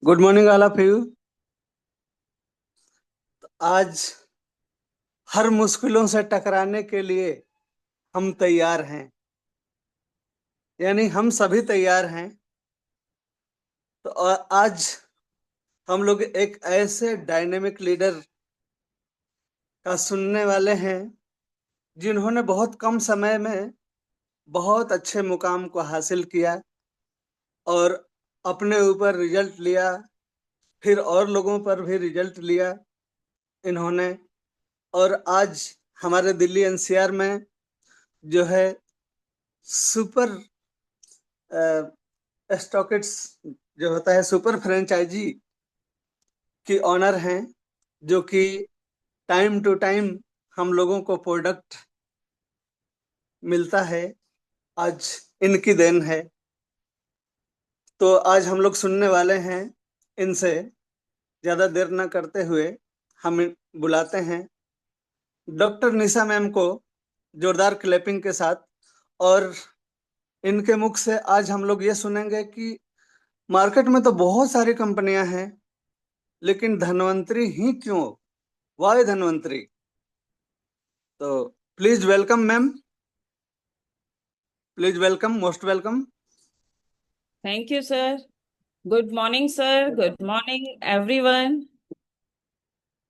Good morning all of you. आज हर मुश्किलों से टकराने के लिए हम तैयार हैं, यानी हम सभी तैयार हैं। तो आज हम लोग एक ऐसे डायनेमिक लीडर का सुनने वाले हैं जिन्होंने बहुत कम समय में बहुत अच्छे मुकाम को हासिल किया और अपने ऊपर रिजल्ट लिया, फिर और लोगों पर भी रिजल्ट लिया इन्होंने। और आज हमारे दिल्ली एनसीआर में जो है सुपर स्टॉकेट्स जो होता है सुपर फ्रेंचाइजी की ऑनर हैं, जो कि टाइम टू टाइम हम लोगों को प्रोडक्ट मिलता है। आज इनकी देन है। तो आज हम लोग सुनने वाले हैं इनसे। ज्यादा देर ना करते हुए हम बुलाते हैं डॉक्टर निशा मैम को जोरदार क्लैपिंग के साथ। और इनके मुख से आज हम लोग ये सुनेंगे कि मार्केट में तो बहुत सारी कंपनियां हैं, लेकिन धन्वंतरी ही क्यों? वाई धन्वंतरी? तो please welcome ma'am, please welcome, most welcome. Thank you sir. Good morning sir, good morning everyone.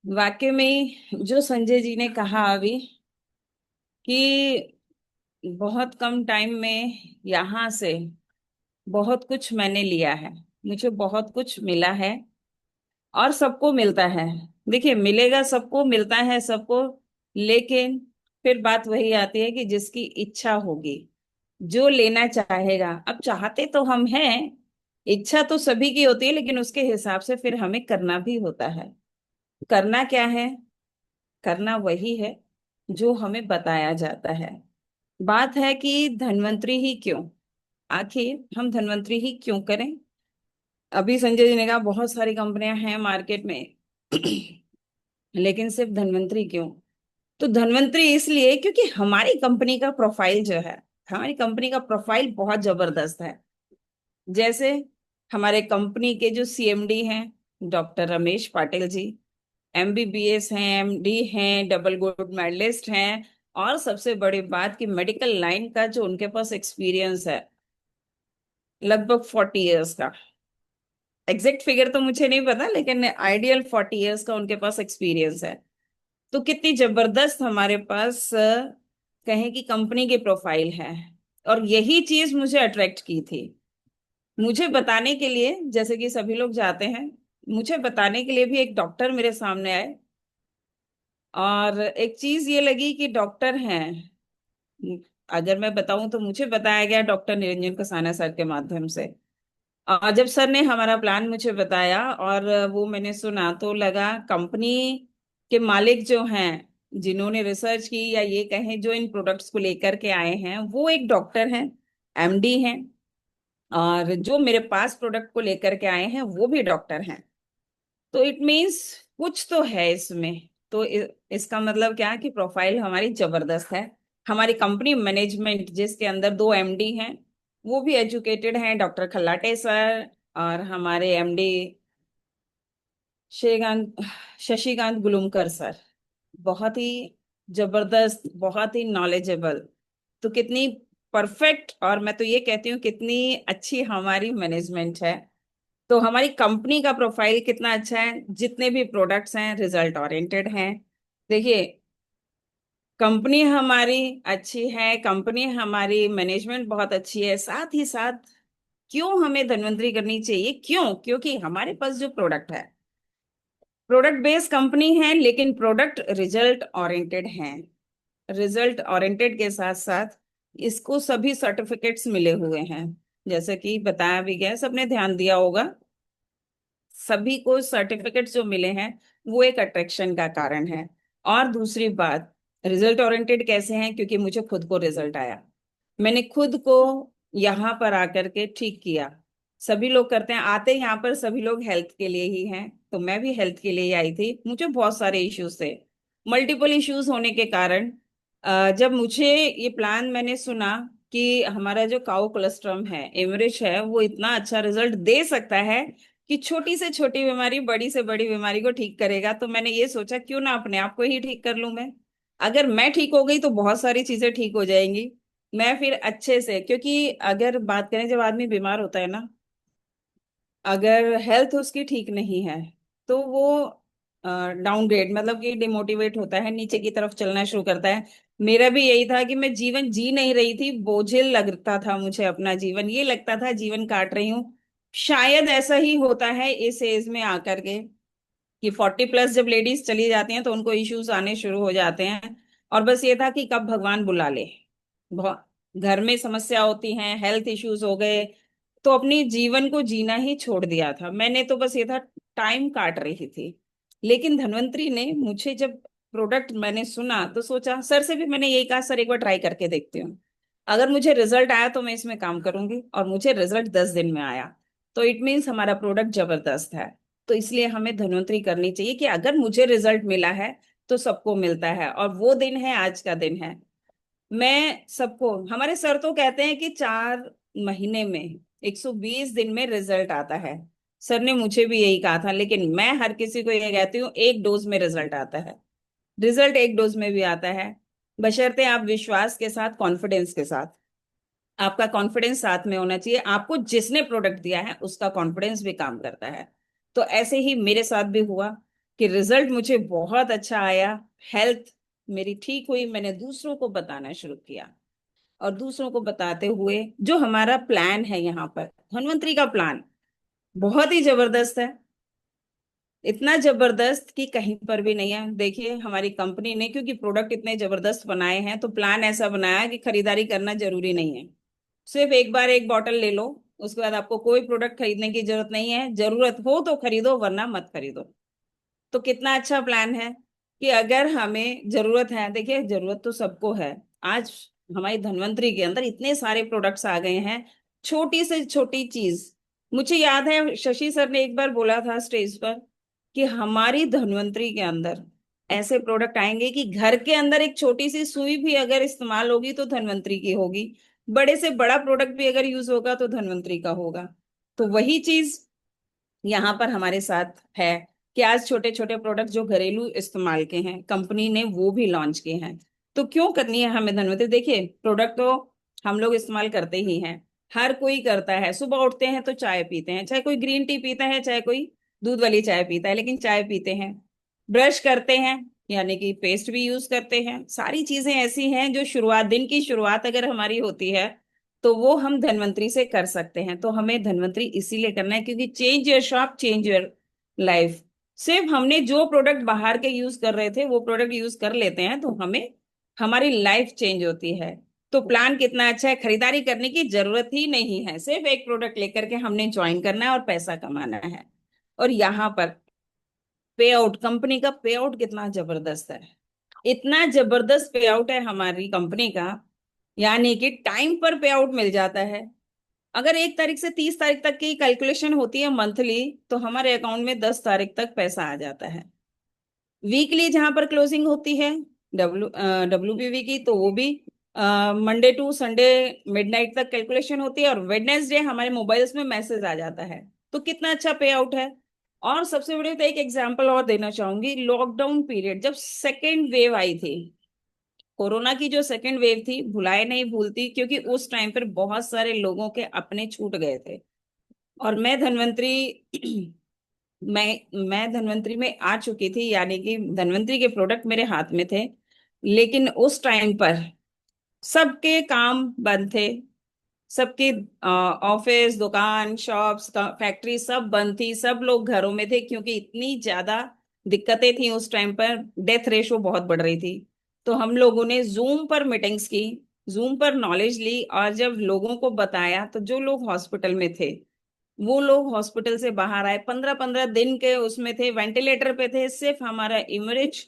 वाकई में जो संजय जी ने कहा अभी कि बहुत कम टाइम में यहाँ से बहुत कुछ मैंने लिया है, मुझे बहुत कुछ मिला है और सबको मिलता है। देखिए, मिलेगा सबको, मिलता है सबको, लेकिन फिर बात वही आती है कि जिसकी इच्छा होगी, जो लेना चाहेगा। अब चाहते तो हम हैं, इच्छा तो सभी की होती है, लेकिन उसके हिसाब से फिर हमें करना भी होता है। करना क्या है? करना वही है जो हमें बताया जाता है। बात है कि धन्वंतरी ही क्यों? आखिर हम धन्वंतरी ही क्यों करें? अभी संजय जी ने कहा बहुत सारी कंपनियां हैं मार्केट में लेकिन सिर्फ धन्वंतरी क्यों? तो धन्वंतरी इसलिए क्योंकि हमारी कंपनी का प्रोफाइल जो है, हमारी कंपनी का प्रोफाइल बहुत जबरदस्त है। जैसे हमारे कंपनी के जो सीएमडी हैं, डॉक्टर रमेश पाटिल जी, एमबीबीएस हैं, एमडी हैं, डबल गोल्ड मेडलिस्ट हैं। और सबसे बड़ी बात कि मेडिकल लाइन का जो उनके पास एक्सपीरियंस है, लगभग 40 इयर्स का। एग्जैक्ट फिगर तो मुझे नहीं पता, लेकिन आइडियल 40 इयर्स का उनके पास एक्सपीरियंस है। तो कितनी जबरदस्त हमारे पास कहें कि कंपनी की प्रोफाइल है। और यही चीज मुझे अट्रैक्ट की थी। मुझे बताने के लिए, जैसे कि सभी लोग जाते हैं, मुझे बताने के लिए भी एक डॉक्टर मेरे सामने आए। और एक चीज ये लगी कि डॉक्टर हैं, अगर मैं बताऊं तो मुझे बताया गया डॉक्टर निरंजन कसाना सर के माध्यम से। और जब सर ने हमारा प्लान मुझे बताया और वो मैंने सुना, तो लगा कंपनी के मालिक जो हैं, जिन्होंने रिसर्च की या ये कहें जो इन प्रोडक्ट्स को लेकर के आए हैं, वो एक डॉक्टर हैं, एमडी हैं। और जो मेरे पास प्रोडक्ट को लेकर के आए हैं वो भी डॉक्टर हैं। तो इट मीन्स कुछ तो है इसमें। तो इसका मतलब क्या कि प्रोफाइल हमारी जबरदस्त है। हमारी कंपनी मैनेजमेंट, जिसके अंदर दो एमडी हैं, वो भी एजुकेटेड हैं, डॉक्टर खल्लाटे सर और हमारे एमडी शशिकांत शशिकांत गुलुमकर सर। बहुत ही जबरदस्त, बहुत ही नॉलेजेबल। तो कितनी परफेक्ट, और मैं तो ये कहती हूँ कितनी अच्छी हमारी मैनेजमेंट है। तो हमारी कंपनी का प्रोफाइल कितना अच्छा है, जितने भी प्रोडक्ट्स हैं रिजल्ट ओरिएंटेड हैं। देखिए, कंपनी हमारी अच्छी है, कंपनी हमारी मैनेजमेंट बहुत अच्छी है, साथ ही साथ क्यों हमें धन्वंतरी करनी चाहिए? क्यों? क्योंकि हमारे पास जो प्रोडक्ट है, प्रोडक्ट बेस्ड कंपनी है, लेकिन प्रोडक्ट रिजल्ट ओरिएंटेड हैं। रिजल्ट ओरिएंटेड के साथ साथ इसको सभी सर्टिफिकेट्स मिले हुए हैं। जैसे कि बताया भी गया, सबने ध्यान दिया होगा, सभी को सर्टिफिकेट्स जो मिले हैं वो एक अट्रैक्शन का कारण है। और दूसरी बात, रिजल्ट ओरिएंटेड कैसे हैं? क्योंकि मुझे खुद को रिजल्ट आया, मैंने खुद को यहाँ पर आकर के ठीक किया। सभी लोग करते हैं, आते यहाँ पर सभी लोग हेल्थ के लिए ही हैं, तो मैं भी हेल्थ के लिए ही आई थी। मुझे बहुत सारे इश्यूज थे, मल्टीपल इश्यूज होने के कारण जब मुझे ये प्लान मैंने सुना कि हमारा जो काउ कोलेस्ट्रम है, एवरेज है, वो इतना अच्छा रिजल्ट दे सकता है, कि छोटी से छोटी बीमारी बड़ी से बड़ी बीमारी को ठीक करेगा, तो मैंने ये सोचा क्यों ना अपने आप को ही ठीक कर लूं मैं। अगर मैं ठीक हो गई तो बहुत सारी चीजें ठीक हो जाएंगी। मैं फिर अच्छे से, क्योंकि अगर बात करें जब आदमी बीमार होता है ना, अगर हेल्थ उसकी ठीक नहीं है तो वो डाउनग्रेड, मतलब कि डिमोटिवेट होता है, नीचे की तरफ चलना शुरू करता है। मेरा भी यही था कि मैं जीवन जी नहीं रही थी, बोझिल लगता था मुझे अपना जीवन, ये लगता था जीवन काट रही हूँ। शायद ऐसा ही होता है इस एज में आकर के, कि 40+ जब लेडीज चली जाती हैं तो उनको इश्यूज आने शुरू हो जाते हैं। और बस ये था कि कब भगवान बुला ले। बहुत घर में समस्या होती हैं, हेल्थ इश्यूज हो गए, तो अपनी जीवन को जीना ही छोड़ दिया था मैंने, तो बस ये था टाइम काट रही थी। लेकिन धन्वंतरी ने मुझे जब प्रोडक्ट मैंने सुना तो सोचा, सर से भी मैंने यही कहा, सर एक बार ट्राई करके देखती हूँ, अगर मुझे रिजल्ट आया तो मैं इसमें काम करूंगी। और मुझे रिजल्ट 10 दिन में आया, तो इट मीन्स हमारा प्रोडक्ट जबरदस्त है। तो इसलिए हमें धन्वंतरी करनी चाहिए कि अगर मुझे रिजल्ट मिला है तो सबको मिलता है, और वो दिन है, आज का दिन है। मैं सबको, हमारे सर तो कहते हैं कि 4 महीने में, 120 दिन में रिजल्ट आता है। सर ने मुझे भी यही कहा था, लेकिन मैं हर किसी को ये कहती हूँ, एक डोज में रिजल्ट आता है। रिजल्ट एक डोज में भी आता है, बशर्ते आप विश्वास के साथ, कॉन्फिडेंस के साथ, आपका कॉन्फिडेंस साथ में होना चाहिए, आपको जिसने प्रोडक्ट दिया है उसका कॉन्फिडेंस भी काम करता है। तो ऐसे ही मेरे साथ भी हुआ कि रिजल्ट मुझे बहुत अच्छा आया, हेल्थ मेरी ठीक हुई, मैंने दूसरों को बताना शुरू किया। और दूसरों को बताते हुए जो हमारा प्लान है यहाँ पर, धन्वंतरी का प्लान बहुत ही जबरदस्त है। इतना जबरदस्त कि कहीं पर भी नहीं है। देखिए हमारी कंपनी ने, क्योंकि प्रोडक्ट इतने जबरदस्त बनाए हैं, तो प्लान ऐसा बनाया कि खरीदारी करना जरूरी नहीं है। सिर्फ एक बार एक बॉटल ले लो, उसके बाद आपको कोई प्रोडक्ट खरीदने की जरूरत नहीं है। जरूरत हो तो खरीदो, वरना मत खरीदो। तो कितना अच्छा प्लान है कि अगर हमें जरूरत है, देखिए जरूरत तो सबको है। आज हमारी धन्वंतरी के अंदर इतने सारे प्रोडक्ट्स आ गए हैं, छोटी से छोटी चीज। मुझे याद है शशि सर ने एक बार बोला था स्टेज पर कि हमारी धन्वंतरी के अंदर ऐसे प्रोडक्ट आएंगे कि घर के अंदर एक छोटी सी सुई भी अगर इस्तेमाल होगी तो धन्वंतरी की होगी, बड़े से बड़ा प्रोडक्ट भी अगर यूज होगा तो धन्वंतरी का होगा। तो वही चीज यहाँ पर हमारे साथ है कि आज छोटे छोटे प्रोडक्ट जो घरेलू इस्तेमाल के हैं, कंपनी ने वो भी लॉन्च किए हैं। तो क्यों करनी है हमें धन्वंतरी? देखिए प्रोडक्ट तो हम लोग इस्तेमाल करते ही हैं, हर कोई करता है। सुबह उठते हैं तो चाय पीते हैं, चाहे कोई ग्रीन टी पीता है, चाहे कोई दूध वाली चाय पीता है, लेकिन चाय पीते हैं। ब्रश करते हैं, यानी कि पेस्ट भी यूज करते हैं। सारी चीजें ऐसी हैं जो शुरुआत, दिन की शुरुआत अगर हमारी होती है तो वो हम धन्वंतरी से कर सकते हैं। तो हमें धन्वंतरी इसीलिए करना है क्योंकि change your shop change your life. सिर्फ हमने जो प्रोडक्ट बाहर के यूज कर रहे थे वो प्रोडक्ट यूज कर लेते हैं तो हमें, हमारी लाइफ चेंज होती है। तो प्लान कितना अच्छा है, खरीदारी करने की जरूरत ही नहीं है, सिर्फ एक प्रोडक्ट लेकर के हमने ज्वाइन करना है और पैसा कमाना है। और यहाँ पर पे आउट, कंपनी का पे आउट कितना जबरदस्त है। इतना जबरदस्त पे आउट है हमारी कंपनी का, यानी कि टाइम पर पे आउट मिल जाता है। अगर 1 तारीख से 30 तारीख तक की कैलकुलेशन होती है मंथली, तो हमारे अकाउंट में 10 तारीख तक पैसा आ जाता है। वीकली जहां पर क्लोजिंग होती है, WPV की, तो वो भी मंडे टू संडे मिडनाइट तक कैलकुलेशन होती है, और वेडनेसडे हमारे मोबाइल्स में मैसेज आ जाता है। तो कितना अच्छा पे आउट है। और सबसे बड़ी तो एक एग्जांपल और देना चाहूंगी, लॉकडाउन पीरियड जब सेकेंड वेव आई थी, कोरोना की जो सेकेंड वेव थी, भुलाए नहीं भूलती, क्योंकि उस टाइम पर बहुत सारे लोगों के अपने छूट गए थे। और मैं धन्वंतरी मैं धन्वंतरी में आ चुकी थी, यानी कि धन्वंतरी के प्रोडक्ट मेरे हाथ में थे। लेकिन उस टाइम पर सबके काम बंद थे, सबकी ऑफिस, दुकान, शॉप्स, फैक्ट्री सब बंद थी, सब लोग घरों में थे, क्योंकि इतनी ज्यादा दिक्कतें थी उस टाइम पर, डेथ रेशो बहुत बढ़ रही थी। तो हम लोगों ने जूम पर मीटिंग्स की, जूम पर नॉलेज ली, और जब लोगों को बताया तो जो लोग हॉस्पिटल में थे, वो लोग हॉस्पिटल से बाहर आए, 15-15 दिन के उसमें थे, वेंटिलेटर पे थे। सिर्फ हमारा इमरिच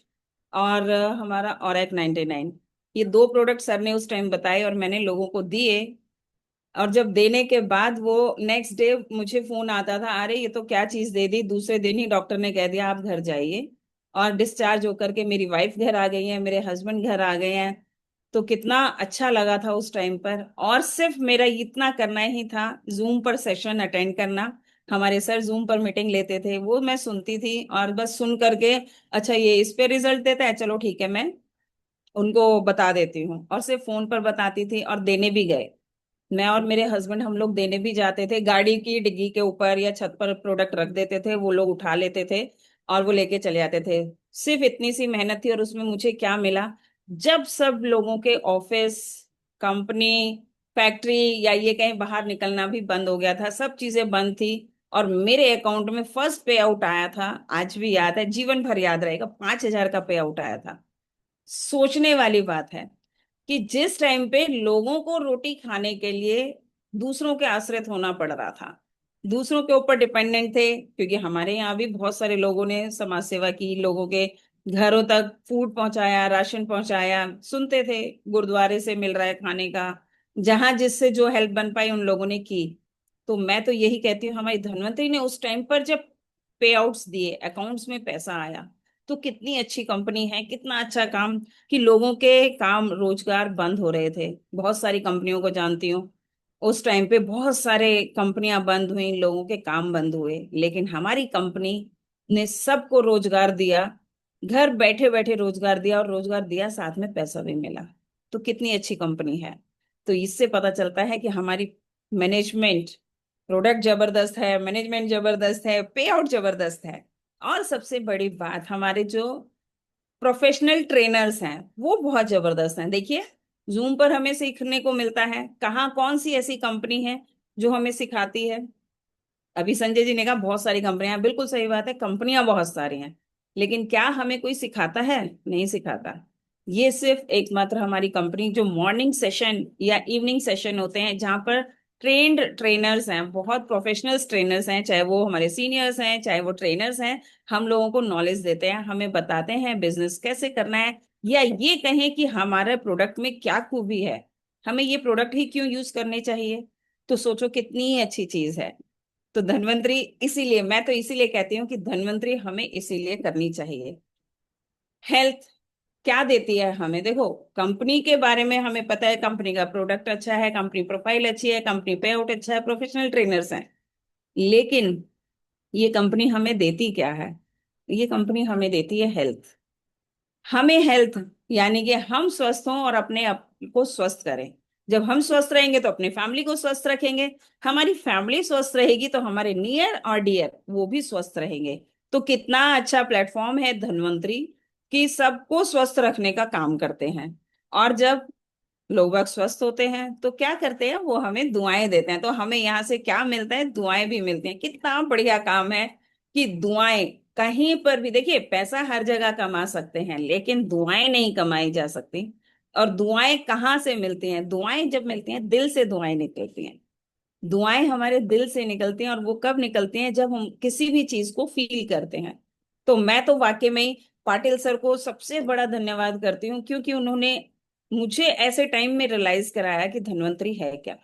और हमारा औरक 99, ये 2 प्रोडक्ट सर ने उस टाइम बताए और मैंने लोगों को दिए। और जब देने के बाद वो नेक्स्ट डे मुझे फोन आता था, अरे ये तो क्या चीज दे दी, दूसरे दिन ही डॉक्टर ने कह दिया आप घर जाइए। और डिस्चार्ज होकर के मेरी वाइफ घर आ गई है, मेरे हस्बैंड घर आ गए हैं। तो कितना अच्छा लगा था उस टाइम पर। और सिर्फ मेरा इतना करना ही था, जूम पर सेशन अटेंड करना, हमारे सर जूम पर मीटिंग लेते थे, वो मैं सुनती थी और बस सुन करके अच्छा ये इस पे रिजल्ट देता है, चलो ठीक है, मैं उनको बता देती हूँ। और सिर्फ फोन पर बताती थी और देने भी गए। मैं और मेरे हस्बैंड हम लोग देने भी जाते थे, गाड़ी की डिग्गी के ऊपर या छत पर प्रोडक्ट रख देते थे, वो लोग उठा लेते थे और वो लेके चले जाते थे। सिर्फ इतनी सी मेहनत थी और उसमें मुझे क्या मिला? जब सब लोगों के ऑफिस, कंपनी, फैक्ट्री या ये कहीं बाहर निकलना भी बंद हो गया था, सब चीजें बंद थी, और मेरे अकाउंट में फर्स्ट पे आउट आया था, आज भी याद है, जीवन भर याद रहेगा, 5,000 का पे आउट आया था। सोचने वाली बात है कि जिस टाइम पे लोगों को रोटी खाने के लिए दूसरों के आश्रित होना पड़ रहा था, दूसरों के ऊपर डिपेंडेंट थे, क्योंकि हमारे यहाँ भी बहुत सारे लोगों ने समाज सेवा की, लोगों के घरों तक फूड पहुंचाया, राशन पहुंचाया, सुनते थे गुरुद्वारे से मिल रहा है खाने का, जहां जिससे जो हेल्प बन पाई उन लोगों ने की। तो मैं तो यही कहती हूँ, हमारी धनवंतरी ने उस टाइम पर जब पे आउट्स दिए, अकाउंट्स में पैसा आया, तो कितनी अच्छी कंपनी है, कितना अच्छा काम, कि लोगों के काम रोजगार बंद हो रहे थे। बहुत सारी कंपनियों को जानती हूँ, उस टाइम पे बहुत सारे कंपनियां बंद हुई, लोगों के काम बंद हुए, लेकिन हमारी कंपनी ने सबको रोजगार दिया, घर बैठे बैठे रोजगार दिया, और रोजगार दिया साथ में पैसा भी मिला। तो कितनी अच्छी कंपनी है। तो इससे पता चलता है कि हमारी मैनेजमेंट, प्रोडक्ट जबरदस्त है, मैनेजमेंट जबरदस्त है, पे आउट जबरदस्त है। और सबसे बड़ी बात, हमारे जो प्रोफेशनल ट्रेनर्स हैं वो बहुत जबरदस्त हैं। देखिए, जूम पर हमें सीखने को मिलता है, कहाँ कौन सी ऐसी कंपनी है जो हमें सिखाती है। अभी संजय जी ने कहा बहुत सारी कंपनियां हैं, बिल्कुल सही बात है, कंपनियां बहुत सारी हैं, लेकिन क्या हमें कोई सिखाता है? नहीं सिखाता। ये सिर्फ एकमात्र हमारी कंपनी, जो मॉर्निंग सेशन या इवनिंग सेशन होते हैं, जहां पर ट्रेंड ट्रेनर्स हैं, बहुत प्रोफेशनल ट्रेनर्स हैं, चाहे वो हमारे सीनियर्स हैं चाहे वो ट्रेनर्स हैं, हम लोगों को नॉलेज देते हैं, हमें बताते हैं बिजनेस कैसे करना है, या ये कहें कि हमारे प्रोडक्ट में क्या खूबी है, हमें ये प्रोडक्ट ही क्यों यूज करने चाहिए। तो सोचो कितनी अच्छी चीज है। तो धन्वंतरी, इसीलिए मैं तो इसीलिए कहती हूँ कि धन्वंतरी हमें इसीलिए करनी चाहिए। हेल्थ क्या देती है हमें? देखो, कंपनी के बारे में हमें पता है, कंपनी का प्रोडक्ट अच्छा है, कंपनी प्रोफाइल अच्छी है, कंपनी पे आउट अच्छा है, प्रोफेशनल ट्रेनर्स हैं, लेकिन ये कंपनी हमें देती क्या है? ये कंपनी हमें देती है हेल्थ। हमें हेल्थ, यानी कि हम स्वस्थ हों और अपने आप को स्वस्थ करें। जब हम स्वस्थ रहेंगे तो अपनी फैमिली को स्वस्थ रखेंगे, हमारी फैमिली स्वस्थ रहेगी तो हमारे नियर और डियर वो भी स्वस्थ रहेंगे। तो कितना अच्छा प्लेटफॉर्म है धन्वंतरी, कि सबको स्वस्थ रखने का काम करते हैं। और जब लोग बाग स्वस्थ होते हैं तो क्या करते हैं, वो हमें दुआएं देते हैं। तो हमें यहाँ से क्या मिलता है? दुआएं भी मिलती हैं। कितना बढ़िया काम है कि दुआएं, कहीं पर भी देखिए, पैसा हर जगह कमा सकते हैं लेकिन दुआएं नहीं कमाई जा सकती। और दुआएं कहाँ से मिलती हैं? दुआएं जब मिलती हैं, दिल से दुआएं निकलती हैं। दुआएं हमारे दिल से निकलती हैं, और वो कब निकलती हैं? जब हम किसी भी चीज को फील करते हैं। तो मैं तो वाकई में ही पाटिल सर को सबसे बड़ा धन्यवाद करती हूँ, क्योंकि उन्होंने मुझे ऐसे टाइम में रियलाइज कराया कि धन्वंतरी है क्या,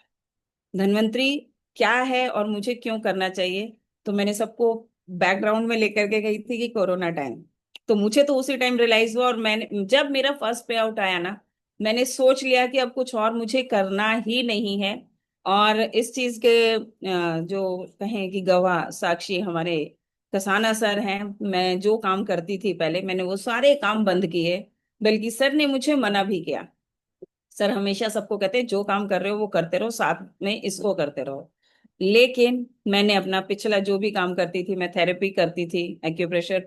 धन्वंतरी क्या है और मुझे क्यों करना चाहिए। तो मैंने सबको बैकग्राउंड में लेकर के गई थी कि कोरोना टाइम, तो मुझे तो उसी टाइम रियलाइज हुआ, और मैंने जब मेरा फर्स्ट पे आउट आया ना, मैंने सोच लिया कि अब कुछ और मुझे करना ही नहीं है। और इस चीज के जो कहें कि गवाह साक्षी हमारे कसाना सर हैं। मैं जो काम करती थी पहले, मैंने वो सारे काम बंद किए, बल्कि सर ने मुझे मना भी किया। सर हमेशा सबको कहते हैं जो काम कर रहे हो वो करते रहो, साथ में इसको करते रहो। लेकिन मैंने अपना पिछला जो भी काम करती थी, मैं थेरेपी करती थी, एक्यूप्रेशर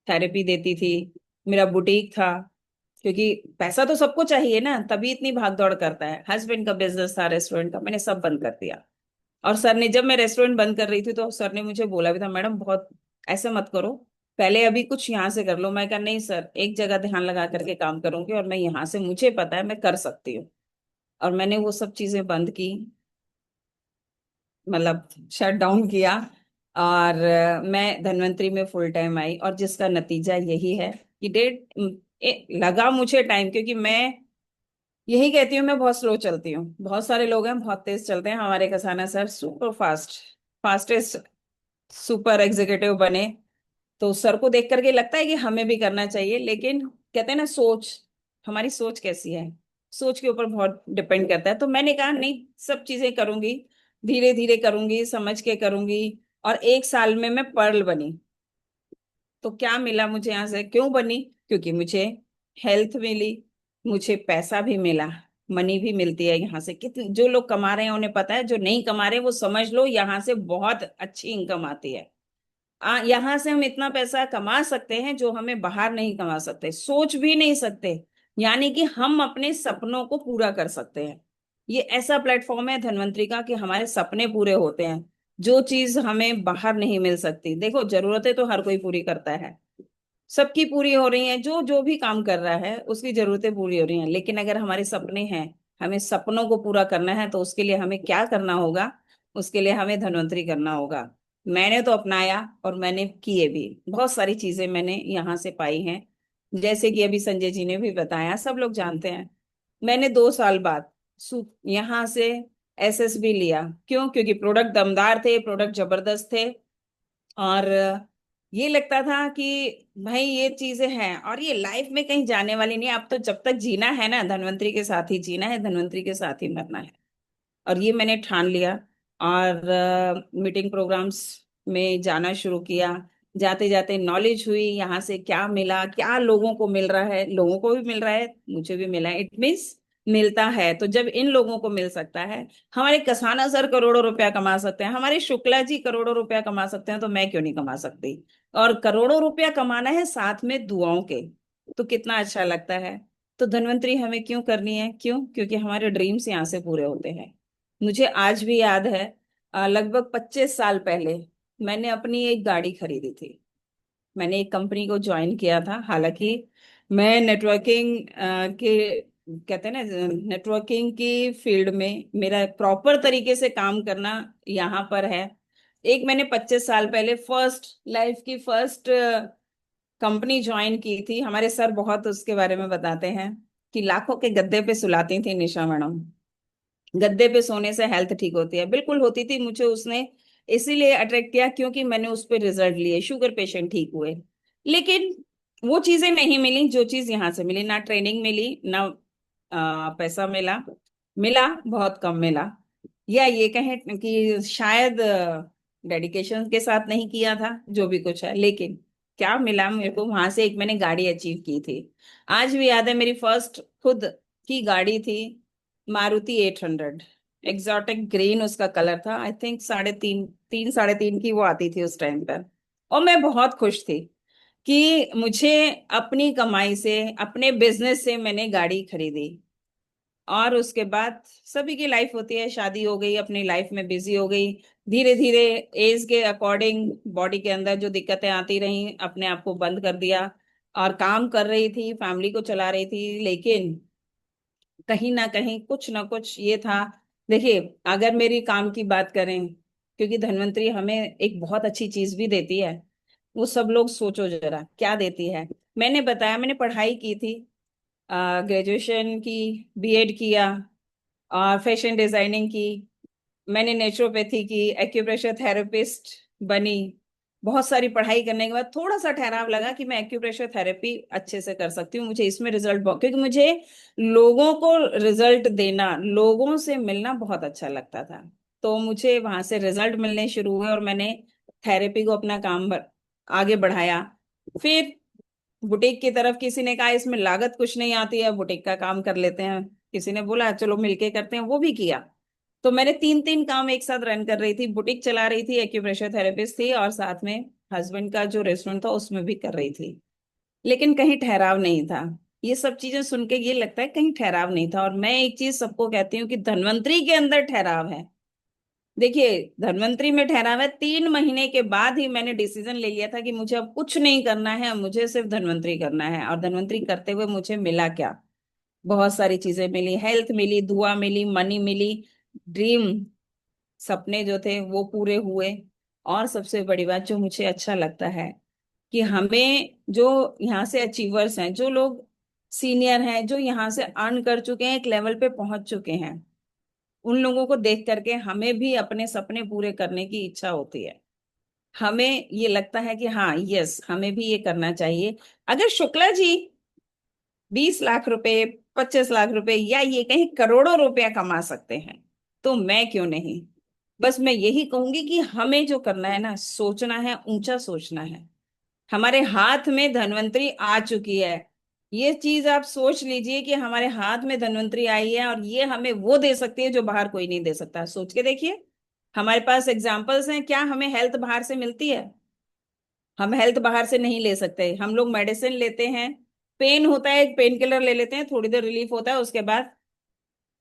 थेरेपी देती थी, मेरा बुटीक था, क्योंकि पैसा तो सबको चाहिए ना, तभी इतनी भाग दौड़ करता है। हस्बैंड का बिजनेस था, रेस्टोरेंट का, मैंने सब बंद कर दिया। और सर ने, जब मैं रेस्टोरेंट बंद कर रही थी तो सर ने मुझे बोला भी था, मैडम बहुत ऐसे मत करो, पहले अभी कुछ यहाँ से कर लो। मैं कहा नहीं सर, एक जगह ध्यान लगा करके काम करूंगी, और मैं यहाँ से, मुझे पता है मैं कर सकती हूँ। और मैंने वो सब चीजें बंद की, मतलब शट डाउन किया। और मैं धन्वंतरी में फुल टाइम आई, और जिसका नतीजा यही है कि लगा मुझे टाइम, क्योंकि मैं यही कहती हूँ, मैं बहुत स्लो चलती हूँ, बहुत सारे लोग हैं बहुत तेज चलते हैं, हमारे Kasana sir super fast, fastest super executive बने। तो सर को देख करके लगता है कि हमें भी करना चाहिए, लेकिन कहते हैं ना, सोच, हमारी सोच कैसी है, सोच के ऊपर बहुत डिपेंड करता है। तो मैंने कहा नहीं, सब चीजें करूंगी, धीरे धीरे करूंगी, समझ के करूंगी, और 1 साल में मैं पर्ल बनी। तो क्या मिला मुझे यहाँ से, क्यों बनी? क्योंकि मुझे हेल्थ मिली, मुझे पैसा भी मिला, मनी भी मिलती है यहाँ से। कितने जो लोग कमा रहे हैं उन्हें पता है, जो नहीं कमा रहे वो समझ लो यहाँ से बहुत अच्छी इनकम आती है। यहाँ से हम इतना पैसा कमा सकते हैं जो हमें बाहर नहीं कमा सकते, सोच भी नहीं सकते। यानी कि हम अपने सपनों को पूरा कर सकते हैं। ये ऐसा प्लेटफॉर्म है धनवंतरी का कि हमारे सपने पूरे होते हैं, जो चीज हमें बाहर नहीं मिल सकती। देखो, जरूरतें तो हर कोई पूरी करता है, सबकी पूरी हो रही हैं, जो जो भी काम कर रहा है उसकी जरूरतें पूरी हो रही हैं। लेकिन अगर हमारे सपने हैं, हमें सपनों को पूरा करना है, तो उसके लिए हमें क्या करना होगा? उसके लिए हमें धन्वंतरी करना होगा। मैंने तो अपनाया और मैंने किए भी, बहुत सारी चीजें मैंने यहाँ से पाई हैं। जैसे कि अभी संजय जी ने भी बताया, सब लोग जानते हैं। मैंने 2 साल बाद यहाँ से एसएसबी लिया। क्यों? क्योंकि प्रोडक्ट दमदार थे, प्रोडक्ट जबरदस्त थे। और ये लगता था कि भाई ये चीजें हैं और ये लाइफ में कहीं जाने वाली नहीं है। अब तो जब तक जीना है ना, धन्वंतरी के साथ ही जीना है, धन्वंतरी के साथ ही मरना है। और ये मैंने ठान लिया। और मीटिंग प्रोग्राम्स में जाना शुरू किया। जाते जाते नॉलेज हुई, यहाँ से क्या मिला, क्या लोगों को मिल रहा है, लोगों को भी मिल रहा है, मुझे भी मिला है, इट मीन्स मिलता है। तो जब इन लोगों को मिल सकता है, हमारे कसाना सर करोड़ों रुपया कमा सकते हैं, हमारे शुक्ला जी करोड़ों रुपया कमा सकते हैं, तो मैं क्यों नहीं कमा सकती? और करोड़ों रुपया कमाना है साथ में दुआओं के, तो कितना अच्छा लगता है। तो धन्वंतरी हमें क्यों करनी है? क्यों? क्योंकि हमारे ड्रीम्स यहाँ से पूरे होते हैं। मुझे आज भी याद है, लगभग 25 साल पहले मैंने अपनी एक गाड़ी खरीदी थी। मैंने एक कंपनी को ज्वाइन किया था। हालांकि मैं नेटवर्किंग के, कहते हैं ना, नेटवर्किंग की फील्ड में मेरा प्रॉपर तरीके से काम करना यहाँ पर है। एक मैंने 25 साल पहले फर्स्ट लाइफ की फर्स्ट कंपनी ज्वाइन की थी। हमारे सर बहुत उसके बारे में बताते हैं कि लाखों के गद्दे पे सुलाती थी निशा मैडम। गद्दे पे सोने से हेल्थ ठीक होती है, बिल्कुल होती थी। मुझे उसने इसीलिए अट्रैक्ट किया क्योंकि मैंने उस पर रिजल्ट लिए, शुगर पेशेंट ठीक हुए। लेकिन वो चीजें नहीं मिली जो चीज यहाँ से मिली। ना ट्रेनिंग मिली, ना पैसा मिला, मिला बहुत कम मिला। या ये कहें कि शायद डेडिकेशन के साथ नहीं किया था, जो भी कुछ है। लेकिन क्या मिला मेरे को वहां से? एक मैंने गाड़ी अचीव की थी। आज भी याद है, मेरी फर्स्ट खुद की गाड़ी थी, मारुति 800। एग्जॉटिक ग्रीन उसका कलर था। आई थिंक 3.5 की वो आती थी उस टाइम पर। और मैं बहुत खुश थी कि मुझे अपनी कमाई से, अपने बिजनेस से मैंने गाड़ी खरीदी। और उसके बाद सभी की लाइफ होती है, शादी हो गई, अपनी लाइफ में बिजी हो गई। धीरे धीरे एज के अकॉर्डिंग बॉडी के अंदर जो दिक्कतें आती रही, अपने आप को बंद कर दिया। और काम कर रही थी, फैमिली को चला रही थी, लेकिन कहीं ना कहीं कुछ ना कुछ ये था। देखिए, अगर मेरी काम की बात करें, क्योंकि धन्वंतरी हमें एक बहुत अच्छी चीज भी देती है। वो सब लोग सोचो जरा क्या देती है। मैंने बताया, मैंने पढ़ाई की थी, ग्रेजुएशन की, बीएड किया, और फैशन डिजाइनिंग की। मैंने नेचुरोपैथी की, एक्यूप्रेशर थेरेपिस्ट बनी। बहुत सारी पढ़ाई करने के बाद थोड़ा सा ठहराव लगा कि मैं एक्यूप्रेशर थेरेपी अच्छे से कर सकती हूँ, मुझे इसमें रिजल्ट बहुत, क्योंकि मुझे लोगों को रिजल्ट देना, लोगों से मिलना बहुत अच्छा लगता था। तो मुझे वहां से रिजल्ट मिलने शुरू हुए और मैंने थेरेपी को अपना काम आगे बढ़ाया। फिर बुटीक की तरफ, किसी ने कहा इसमें लागत कुछ नहीं आती है, बुटीक का काम कर लेते हैं। किसी ने बोला चलो मिलके करते हैं, वो भी किया। तो मैंने 3 3 काम एक साथ रन कर रही थी, बुटीक चला रही थी, एक्यूप्रेशर थेरेपिस्ट थी, और साथ में हस्बैंड का जो रेस्टोरेंट था उसमें भी कर रही थी। लेकिन कहीं ठहराव नहीं था। ये सब चीजें सुन के ये लगता है कहीं ठहराव नहीं था। और मैं एक चीज सबको कहती हूँ कि धन्वंतरी के अंदर ठहराव है। देखिए, धन्वंतरी में ठहराव है। 3 महीने के बाद ही मैंने डिसीजन ले लिया था कि मुझे अब कुछ नहीं करना है, अब मुझे सिर्फ धन्वंतरी करना है। और धन्वंतरी करते हुए मुझे मिला क्या? बहुत सारी चीजें मिली, हेल्थ मिली, दुआ मिली, मनी मिली, ड्रीम, सपने जो थे वो पूरे हुए। और सबसे बड़ी बात जो मुझे अच्छा लगता है कि हमें, जो यहाँ से अचीवर्स हैं, जो लोग सीनियर हैं, जो यहाँ से अर्न कर चुके हैं, एक लेवल पे पहुंच चुके हैं, उन लोगों को देख करके हमें भी अपने सपने पूरे करने की इच्छा होती है। हमें ये लगता है कि हाँ, यस, हमें भी ये करना चाहिए। अगर शुक्ला जी 20 लाख रुपए, 25 लाख रुपए, या ये कहीं करोड़ों रुपया कमा सकते हैं, तो मैं क्यों नहीं? बस मैं यही कहूंगी कि हमें जो करना है ना, सोचना है, ऊंचा सोचना है। हमारे हाथ में धन्वंतरी आ चुकी है। ये चीज आप सोच लीजिए कि हमारे हाथ में धन्वंतरी आई है और ये हमें वो दे सकती है जो बाहर कोई नहीं दे सकता। सोच के देखिए, हमारे पास एग्जाम्पल्स हैं। क्या हमें हेल्थ बाहर से मिलती है? हम हेल्थ बाहर से नहीं ले सकते। हम लोग मेडिसिन लेते हैं, पेन होता है एक पेन किलर ले लेते हैं, थोड़ी देर रिलीफ होता है, उसके बाद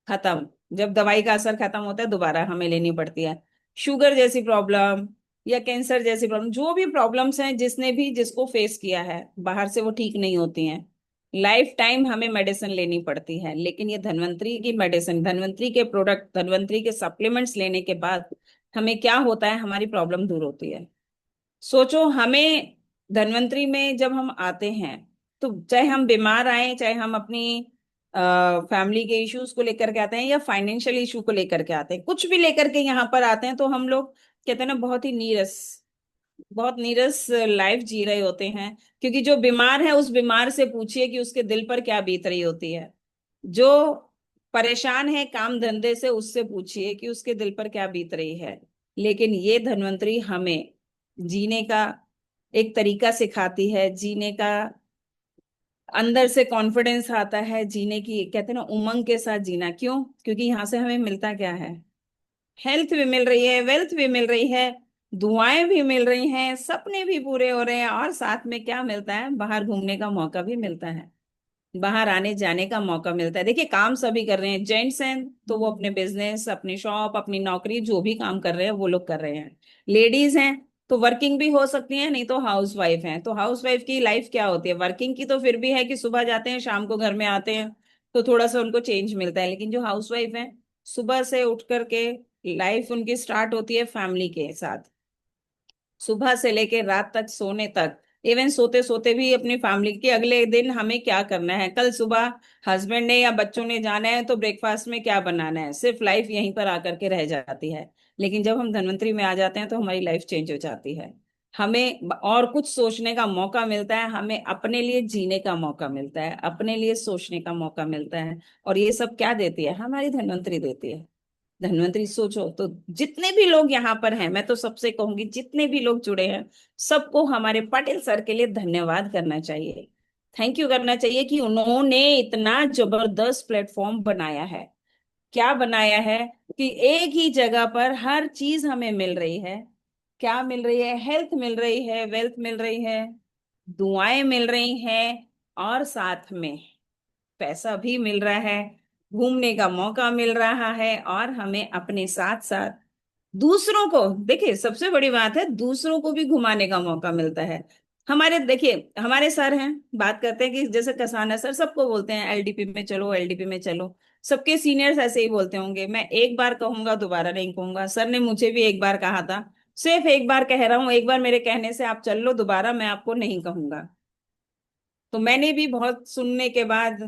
खत्म। जब दवाई का असर खत्म होता है दोबारा हमें लेनी पड़ती है। शुगर जैसी प्रॉब्लम या कैंसर जैसी प्रॉब्लम, जो भी प्रॉब्लम्स हैं जिसने भी जिसको फेस किया है, बाहर से वो ठीक नहीं होती हैं। लाइफ टाइम हमें मेडिसिन लेनी पड़ती है, लेकिन ये धन्वंतरी की मेडिसिन, धन्वंतरी के प्रोडक्ट, धन्वंतरी के सप्लीमेंट्स लेने के बाद हमें क्या होता है, हमारी प्रॉब्लम दूर होती है। सोचो, हमें धन्वंतरी में जब हम आते हैं, तो चाहे हम बीमार आए, चाहे हम अपनी फैमिली के इश्यूज को लेकर के आते हैं या फाइनेंशियल इशू को लेकर के आते हैं, कुछ भी लेकर के यहाँ पर आते हैं, तो हम लोग कहते हैं ना, बहुत नीरस लाइफ जी रहे होते हैं। क्योंकि जो बीमार है, उस बीमार से पूछिए कि उसके दिल पर क्या बीत रही होती है। जो परेशान है काम धंधे से, उससे पूछिए कि उसके दिल पर क्या बीत रही है। लेकिन ये धन्वंतरी हमें जीने का एक तरीका सिखाती है, जीने का, अंदर से कॉन्फिडेंस आता है जीने की, कहते हैं ना, उमंग के साथ जीना। क्यों? क्योंकि यहाँ से हमें मिलता क्या है? हेल्थ भी मिल रही है, वेल्थ भी मिल रही है, दुआएं भी मिल रही हैं, सपने भी पूरे हो रहे हैं, और साथ में क्या मिलता है? बाहर घूमने का मौका भी मिलता है, बाहर आने जाने का मौका मिलता है। देखिए, काम सभी कर रहे हैं। जेंट्स हैं तो वो अपने बिजनेस, अपनी शॉप, अपनी नौकरी, जो भी काम कर रहे हैं वो लोग कर रहे हैं। लेडीज हैं तो वर्किंग भी हो सकती हैं, नहीं तो हाउस वाइफ हैं। तो हाउस वाइफ की लाइफ क्या होती है? वर्किंग की तो फिर भी है कि सुबह जाते हैं शाम को घर में आते हैं, तो थोड़ा सा उनको चेंज मिलता है। लेकिन जो हाउस वाइफ है, सुबह से उठ करके लाइफ उनकी स्टार्ट होती है फैमिली के साथ, सुबह से लेके रात तक सोने तक। इवन सोते सोते भी अपनी फैमिली के अगले दिन हमें क्या करना है, कल सुबह हस्बैंड ने या बच्चों ने जाना है तो ब्रेकफास्ट में क्या बनाना है, सिर्फ लाइफ यहीं पर आकर के रह जाती है। लेकिन जब हम धन्वंतरी में आ जाते हैं तो हमारी लाइफ चेंज हो जाती है। हमें और कुछ सोचने का मौका मिलता है, हमें अपने लिए जीने का मौका मिलता है, अपने लिए सोचने का मौका मिलता है। और ये सब क्या देती है? हमारी धन्वंतरी देती है। धन्वंतरी, सोचो तो, जितने भी लोग यहाँ पर हैं, मैं तो सबसे कहूंगी जितने भी लोग जुड़े हैं, सबको हमारे पाटिल सर के लिए धन्यवाद करना चाहिए। थैंक यू करना चाहिए कि उन्होंने इतना जबरदस्त प्लेटफॉर्म बनाया है। क्या बनाया है कि एक ही जगह पर हर चीज हमें मिल रही है। क्या मिल रही है? हेल्थ मिल रही है, वेल्थ मिल रही है, दुआएं मिल रही हैं, और साथ में पैसा भी मिल रहा है, घूमने का मौका मिल रहा है, और हमें अपने साथ साथ दूसरों को, देखिए सबसे बड़ी बात है, दूसरों को भी घुमाने का मौका मिलता है। हमारे, देखिए हमारे सर हैं, बात करते हैं कि जैसे कसाना सर, सबको बोलते हैं एलडीपी में चलो, एलडीपी में चलो। सबके सीनियर्स ऐसे ही बोलते होंगे। मैं एक बार कहूंगा, दोबारा नहीं कहूंगा। सर ने मुझे भी एक बार कहा था, सिर्फ एक बार कह रहा हूं, एक बार मेरे कहने से आप चल लो, दोबारा मैं आपको नहीं कहूंगा। तो मैंने भी बहुत सुनने के बाद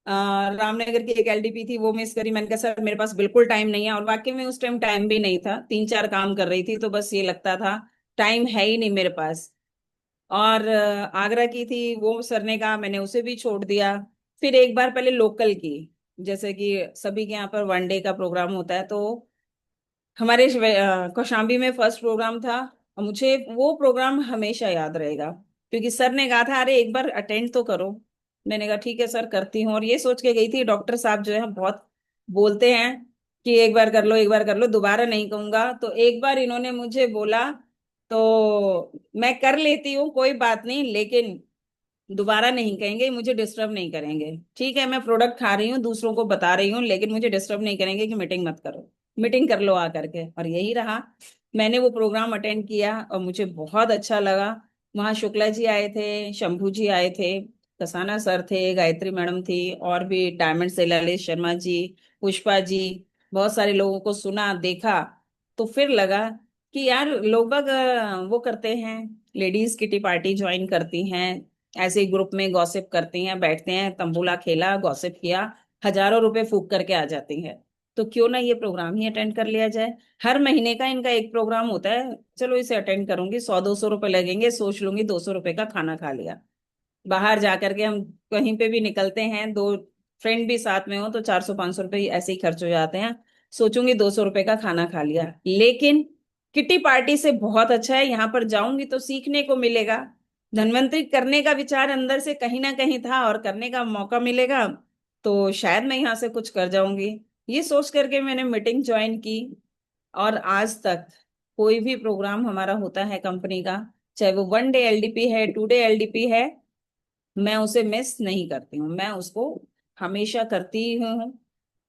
रामनगर की एक एलडीपी थी, वो मिस करी। मैंने कहा सर मेरे पास बिल्कुल टाइम नहीं है, और वाकई में उस टाइम टाइम भी नहीं था, तीन चार काम कर रही थी, तो बस ये लगता था टाइम है ही नहीं मेरे पास। और आगरा की थी, वो सर ने कहा, मैंने उसे भी छोड़ दिया। फिर एक बार पहले लोकल की, जैसे कि सभी के यहाँ पर वनडे का प्रोग्राम होता है, तो हमारे कौशाम्बी में फर्स्ट प्रोग्राम था। और मुझे वो प्रोग्राम हमेशा याद रहेगा, क्योंकि सर ने कहा था अरे एक बार अटेंड तो करो। मैंने कहा ठीक है सर, करती हूँ। और ये सोच के गई थी, डॉक्टर साहब जो है बहुत बोलते हैं कि एक बार कर लो, एक बार कर लो, दोबारा नहीं कहूंगा। तो एक बार इन्होंने मुझे बोला तो मैं कर लेती हूँ, कोई बात नहीं, लेकिन दोबारा नहीं कहेंगे, मुझे डिस्टर्ब नहीं करेंगे। ठीक है, मैं प्रोडक्ट खा रही हूँ, दूसरों को बता रही हूँ, लेकिन मुझे डिस्टर्ब नहीं करेंगे कि मीटिंग मत करो। मीटिंग कर लो आ करके। और यही रहा। मैंने वो प्रोग्राम अटेंड किया और मुझे बहुत अच्छा लगा। वहाँ शुक्ला जी आए थे, शंभू जी आए थे, कसाना सर थे, गायत्री मैडम थी, और भी डायमंड से ललित शर्मा जी, पुष्पा जी, बहुत सारे लोगों को सुना, देखा। तो फिर लगा कि यार लोग बाग वो करते हैं, लेडीज किटी पार्टी ज्वाइन करती हैं, ऐसे ही ग्रुप में गॉसिप करती हैं, बैठते हैं, तंबूला खेला, गॉसिप किया, हजारों रुपए फूक करके आ जाती हैं। तो क्यों ना ये प्रोग्राम ही अटेंड कर लिया जाए। हर महीने का इनका एक प्रोग्राम होता है, चलो इसे अटेंड करूंगी, 100-200 रुपए लगेंगे, सोच लूंगी 200 रुपए का खाना खा लिया। बाहर जा करके हम कहीं पे भी निकलते हैं, दो फ्रेंड भी साथ में हो, तो 400-500 रुपये ऐसे ही खर्च हो जाते हैं। सोचूंगी 200 रुपए का खाना खा लिया। लेकिन किटी पार्टी से बहुत अच्छा है, यहाँ पर जाऊंगी तो सीखने को मिलेगा। धनवंतरी करने का विचार अंदर से कहीं ना कहीं था और करने का मौका मिलेगा, तो शायद मैं यहाँ से कुछ कर जाऊंगी। ये सोच करके मैंने मीटिंग ज्वाइन की। और आज तक कोई भी प्रोग्राम हमारा होता है कंपनी का, चाहे वो 1 डे एलडीपी है, 2 डे एलडीपी है, मैं उसे मिस नहीं करती हूँ, मैं उसको हमेशा करती हूँ।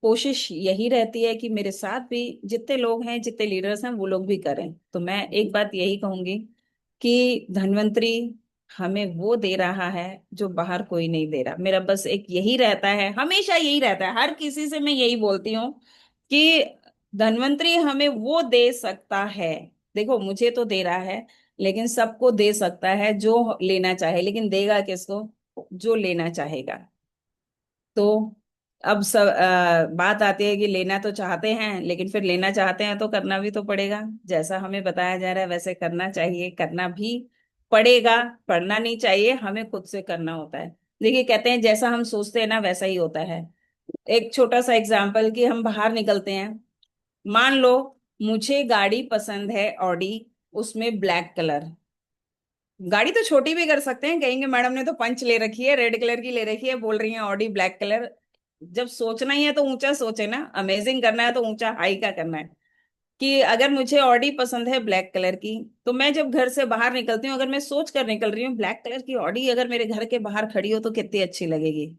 कोशिश यही रहती है कि मेरे साथ भी जितने लोग हैं, जितने लीडर्स हैं, वो लोग भी करें। तो मैं एक बात यही कहूंगी कि धन्वंतरी हमें वो दे रहा है जो बाहर कोई नहीं दे रहा। मेरा बस एक यही रहता है, हमेशा यही रहता है, हर किसी से मैं यही बोलती हूँ कि धन्वंतरी हमें वो दे सकता है। देखो, मुझे तो दे रहा है, लेकिन सबको दे सकता है जो लेना चाहे। लेकिन देगा किसको? जो लेना चाहेगा। तो अब सब बात आती है कि लेना तो चाहते हैं, लेकिन फिर लेना चाहते हैं तो करना भी तो पड़ेगा। जैसा हमें बताया जा रहा है वैसे करना चाहिए, करना भी पड़ेगा। पढ़ना नहीं चाहिए, हमें खुद से करना होता है। देखिए, कहते हैं जैसा हम सोचते हैं ना वैसा ही होता है। एक छोटा सा एग्जाम्पल कि हम बाहर निकलते हैं, मान लो मुझे गाड़ी पसंद है ऑडी, उसमें ब्लैक कलर। गाड़ी तो छोटी भी कर सकते हैं, कहेंगे मैडम ने तो पंच ले रखी है, रेड कलर की ले रखी है, बोल रही है ऑडी ब्लैक कलर। जब सोचना ही है तो ऊंचा सोचे ना, अमेजिंग करना है तो ऊंचा हाई का करना है। कि अगर मुझे ऑडी पसंद है ब्लैक कलर की, तो मैं जब घर से बाहर निकलती हूँ, अगर मैं सोच कर निकल रही हूँ ब्लैक कलर की ऑडी अगर मेरे घर के बाहर खड़ी हो तो कितनी अच्छी लगेगी।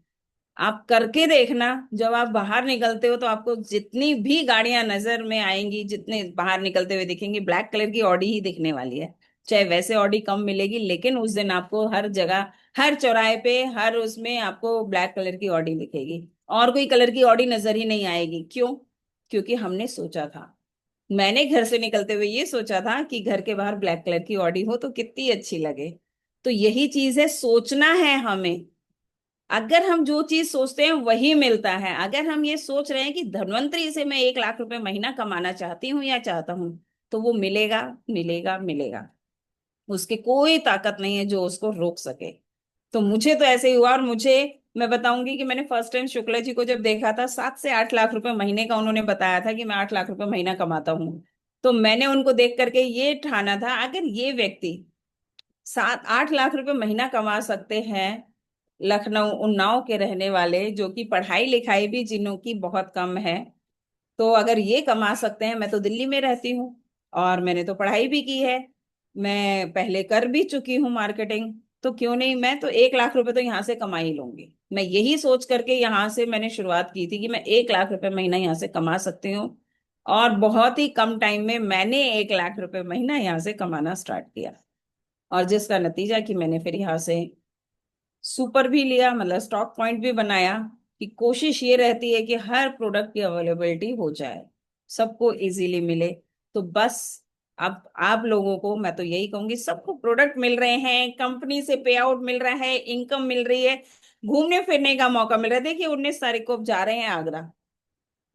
आप करके देखना, जब आप बाहर निकलते हो तो आपको जितनी भी गाड़ियां नजर में आएंगी, जितने बाहर निकलते हुए दिखेंगी, ब्लैक कलर की ऑडी ही दिखने वाली है। चाहे वैसे ऑडी कम मिलेगी, लेकिन उस दिन आपको हर जगह, हर चौराहे पे, हर उसमें आपको ब्लैक कलर की ऑडी दिखेगी। और कोई कलर की ऑडी नजर ही नहीं आएगी। क्यों? क्योंकि हमने सोचा था। मैंने घर से निकलते हुए ये सोचा था कि घर के बाहर ब्लैक कलर की ऑडी हो तो कितनी अच्छी लगे। तो यही चीज है, सोचना है हमें। अगर हम जो चीज सोचते हैं वही मिलता है। अगर हम ये सोच रहे हैं कि धन्वंतरी से मैं 1 लाख रुपए महीना कमाना चाहती हूँ या चाहता हूँ, तो वो मिलेगा, मिलेगा, मिलेगा। उसकी कोई ताकत नहीं है जो उसको रोक सके। तो मुझे तो ऐसे ही हुआ। और मुझे, मैं बताऊंगी कि मैंने फर्स्ट टाइम शुक्ला जी को जब देखा था, 7 से 8 लाख रुपए महीने का उन्होंने बताया था कि मैं 8 लाख रुपए महीना कमाता हूँ। तो मैंने उनको देख करके ये ठाना था, अगर ये व्यक्ति 7-8 लाख रुपए महीना कमा सकते हैं, लखनऊ उन्नाव के रहने वाले, जो कि पढ़ाई लिखाई भी जिन्हों की बहुत कम है, तो अगर ये कमा सकते हैं, मैं तो दिल्ली में रहती हूँ और मैंने तो पढ़ाई भी की है, मैं पहले कर भी चुकी हूँ मार्केटिंग, तो क्यों नहीं, मैं तो 1 लाख रुपए तो यहाँ से कमा ही लूंगी। मैं यही सोच करके यहाँ से मैंने शुरुआत की थी कि मैं 1 लाख रुपए महीना यहाँ से कमा सकती हूँ। और बहुत ही कम टाइम में मैंने 1 लाख रुपए महीना यहाँ से कमाना स्टार्ट किया। और जिसका नतीजा कि मैंने फिर यहाँ से सुपर भी लिया, मतलब स्टॉक पॉइंट भी बनाया। कि कोशिश ये रहती है कि हर प्रोडक्ट की अवेलेबिलिटी हो जाए, सबको इजीली मिले। तो बस अब आप लोगों को मैं तो यही कहूंगी, सबको प्रोडक्ट मिल रहे हैं, कंपनी से पे आउट मिल रहा है, इनकम मिल रही है, घूमने फिरने का मौका मिल रहा है। देखिए, 19 तारीख को अब जा रहे हैं आगरा।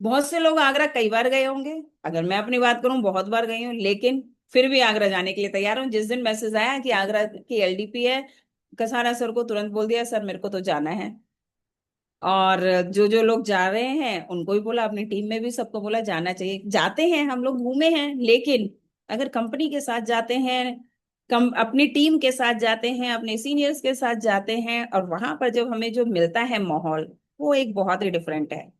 बहुत से लोग आगरा कई बार गए होंगे, अगर मैं अपनी बात करूं बहुत बार गई हूँ, लेकिन फिर भी आगरा जाने के लिए तैयार हूँ। जिस दिन मैसेज आया कि आगरा की एलडीपी है, कसाना सर को तुरंत बोल दिया, सर मेरे को तो जाना है। और जो जो लोग जा रहे हैं उनको भी बोला, अपनी टीम में भी सबको बोला जाना चाहिए। जाते हैं हम लोग, घूमे हैं, लेकिन अगर कंपनी के साथ जाते हैं, कम अपनी टीम के साथ जाते हैं, अपने सीनियर्स के साथ जाते हैं, और वहां पर जब हमें जो मिलता है माहौल, वो एक बहुत ही डिफरेंट है।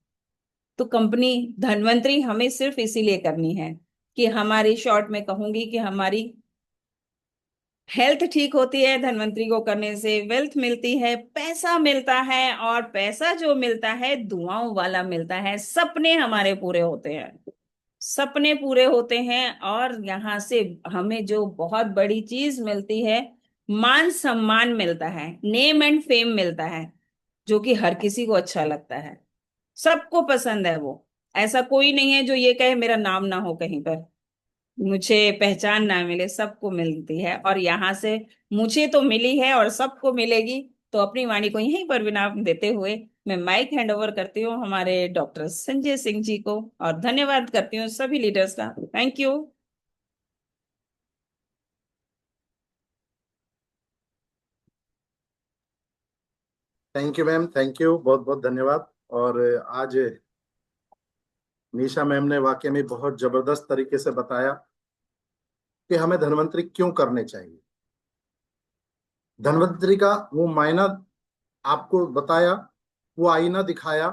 तो कंपनी धनवंतरी हमें सिर्फ इसीलिए करनी है कि हमारी, शॉर्ट में कहूंगी कि हमारी हेल्थ ठीक होती है। धनवंतरी को करने से वेल्थ मिलती है, पैसा मिलता है, और पैसा जो मिलता है दुआओं वाला मिलता है। सपने हमारे पूरे होते हैं, सपने पूरे होते हैं। और यहाँ से हमें जो बहुत बड़ी चीज मिलती है, मान सम्मान मिलता है, नेम एंड फेम मिलता है, जो कि हर किसी को अच्छा लगता है, सबको पसंद है वो। ऐसा कोई नहीं है जो ये कहे मेरा नाम ना हो कहीं पर, मुझे पहचान ना मिले, सबको मिलती है। और यहाँ से मुझे तो मिली है और सबको मिलेगी। तो अपनी वाणी को यहीं पर विराम देते हुए मैं माइक हैंड ओवर करती हूँ हमारे डॉक्टर संजय सिंह जी को, और धन्यवाद करती हूँ सभी लीडर्स का। Thank you. Thank you ma'am, thank you, बहुत बहुत धन्यवाद। और आज निशा मैम ने वाकई में बहुत जबरदस्त तरीके से बताया कि हमें धन्वंतरी क्यों करने चाहिए। धन्वंतरी का वो मायना आपको बताया, वो आईना दिखाया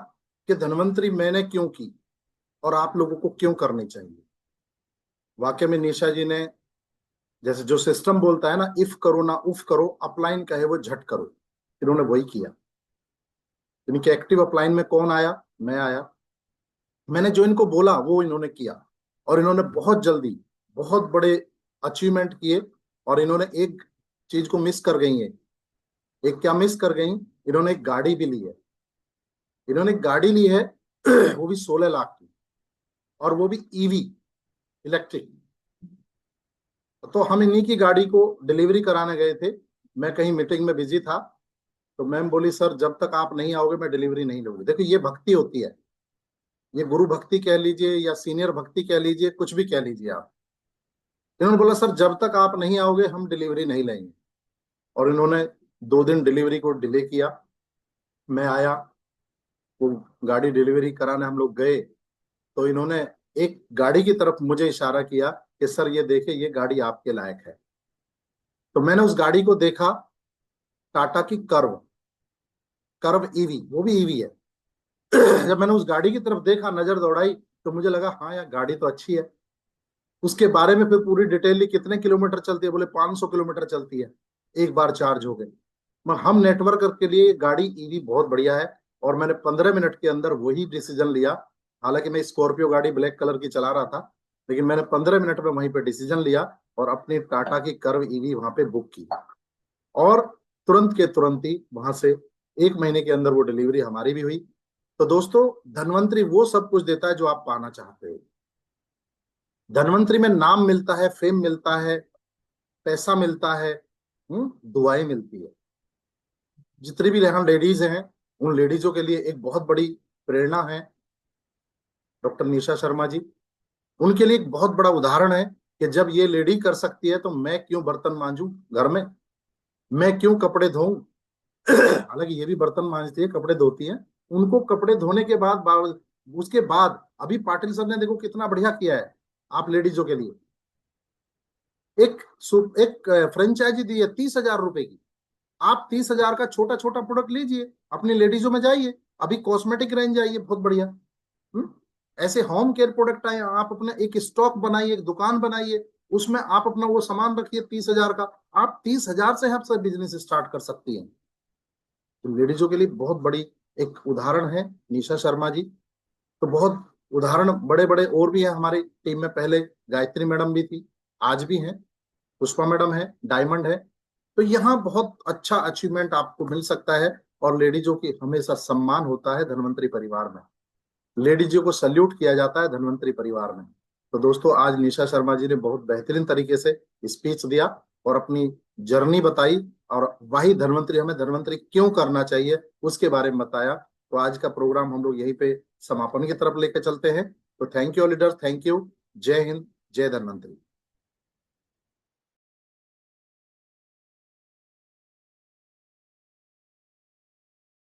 कि धन्वंतरी मैंने क्यों की और आप लोगों को क्यों करनी चाहिए। वाकई में निशा जी ने, जैसे जो सिस्टम बोलता है ना, इफ करो ना उफ करो, अपलाइन कहे वो झट करो, इन्होंने वही किया। इनके एक्टिव अपलाइन में कौन आया? मैं आया। मैंने जो इनको बोला वो इन्होंने किया, और इन्होंने बहुत जल्दी बहुत बड़े अचीवमेंट किए। और इन्होंने एक चीज को मिस कर गई है। एक क्या मिस कर गई? इन्होंने एक गाड़ी भी ली है। इन्होंने एक गाड़ी ली है वो भी 16 लाख की, और वो भी ईवी, इलेक्ट्रिक। तो हम इन्हीं की गाड़ी को डिलीवरी कराने गए थे। मैं कहीं मीटिंग में बिजी था, तो मैम बोली सर जब तक आप नहीं आओगे मैं डिलीवरी नहीं लूंगी। देखो ये भक्ति होती है, ये गुरु भक्ति कह लीजिए या सीनियर भक्ति कह लीजिए, कुछ भी कह लीजिए आप। इन्होंने बोला सर जब तक आप नहीं आओगे हम डिलीवरी नहीं लेंगे। और इन्होंने 2 दिन डिलीवरी को डिले किया। मैं आया, वो गाड़ी डिलीवरी कराने हम लोग गए, तो इन्होंने एक गाड़ी की तरफ मुझे इशारा किया कि सर ये देखिए ये गाड़ी आपके लायक है। तो मैंने उस गाड़ी को देखा, टाटा की कर्व, कर्व ईवी, वो भी ईवी है। जब मैंने उस गाड़ी की तरफ देखा, नजर दौड़ाई, तो मुझे लगा हाँ यार गाड़ी तो अच्छी है। उसके बारे में फिर पूरी डिटेल ली, कितने किलोमीटर चलती है? बोले 500 किलोमीटर चलती है एक बार चार्ज हो गई। हम नेटवर्क के लिए गाड़ी ईवी बहुत बढ़िया है। और मैंने 15 मिनट के अंदर वही डिसीजन लिया। हालांकि मैं स्कॉर्पियो गाड़ी ब्लैक कलर की चला रहा था, लेकिन मैंने 15 मिनट में वहीं पे डिसीजन लिया और अपनी टाटा की कर्व ईवी वहां पे बुक की। और तुरंत के तुरंत ही वहां से 1 महीने के अंदर वो डिलीवरी हमारी भी हुई। तो दोस्तों, धन्वंतरी वो सब कुछ देता है जो आप पाना चाहते हो। धन्वंतरी में नाम मिलता है, फेम मिलता है, पैसा मिलता है, दुआएं मिलती है। जितनी भी यहाँ लेडीज हैं, उन लेडीजों के लिए एक बहुत बड़ी प्रेरणा है डॉक्टर निशा शर्मा जी। उनके लिए एक बहुत बड़ा उदाहरण है कि जब ये लेडी कर सकती है तो मैं क्यों बर्तन मांजूं घर में, मैं क्यों कपड़े धोऊं। हालांकि ये भी बर्तन मांजती है, कपड़े धोती है। उनको कपड़े धोने के उसके बाद अभी पाटिल सर ने देखो कितना बढ़िया किया है आप लेडीजों के लिए। एक एक फ्रेंचाइजी दी है 30,000 रुपए की। आप 30,000 का छोटा छोटा प्रोडक्ट लीजिए, अपनी लेडीजों में जाइए। अभी कॉस्मेटिक रेंज आई है बहुत बढ़िया। ऐसे होम केयर प्रोडक्ट आए, आप अपना एक स्टॉक बनाइए, एक दुकान बनाइए, उसमें आप अपना वो सामान रखिए 30,000 का। आप 30,000 से आप सब बिजनेस स्टार्ट कर सकती हैं। तो लेडीजों के लिए बहुत बड़ी एक उदाहरण है निशा शर्मा जी। तो बहुत उदाहरण बड़े बड़े और भी हैं हमारी टीम में। पहले गायत्री मैडम भी थी, आज भी हैं, पुष्पा मैडम है, डायमंड है। तो यहाँ बहुत अच्छा अचीवमेंट आपको मिल सकता है। और लेडीजों की हमेशा सम्मान होता है धन्वंतरी परिवार में। लेडीजों को सल्यूट किया जाता है धन्वंतरी परिवार में। तो दोस्तों, आज निशा शर्मा जी ने बहुत बेहतरीन तरीके से स्पीच दिया और अपनी जर्नी बताई, और वही धन्वंतरी, हमें धन्वंतरी क्यों करना चाहिए उसके बारे में बताया। तो आज का प्रोग्राम हम लोग यहीं पे समापन की तरफ लेकर चलते हैं। तो thank you leader, thank you. जय हिंद, जय धन्वंतरी।